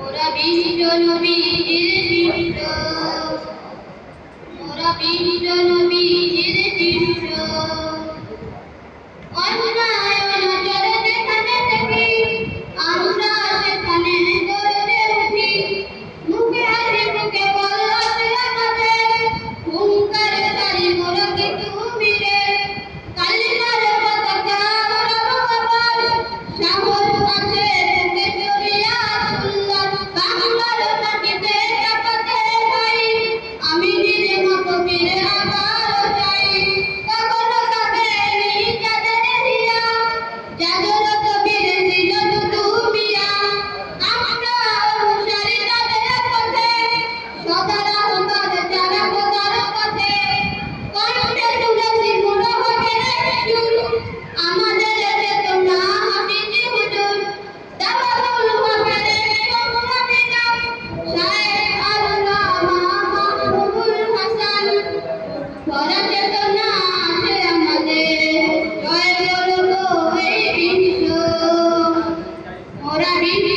মোরা বিশ্ব নবীর শিষ্য, মোরা বিশ্ব নবীর শিষ্য। অন্যায় অনাচার যেখানে দেখি আমরা সেখানে গড়ে উঠি। মুখে হাসি মুখে বলতে আমাদের হুঙ্কার তারি মোরা কিছু মিলে। কালিমার পতাকা ওড়াবো আবার, সাহস আছে বুকে চড়িয়া সুন্দর বাংলার মাটিতে চাপাতে চাই। আমি নিজে মতো ফিরে আবার চাই। কখনো কাঁদে নেই যাদের হিয়া, যাদের কবির ছিল শুধু মিয়া। আমরা অনুসারী তাদের পথে, সদারা হতার যারা খোদার পথে। কণ্ঠে তুলেছি মোরা হকের সুর, আমাদের চেতনা হাফিজি হুজুর। দাওয়াতুল হকের সম্মানী নাম শায়েখ আল্লামা মাহমুদুল হাসান। ভরা চেতনা আছে আমাদের, জয় বলবো এই বিশ্ব। মোরা বিশ্ব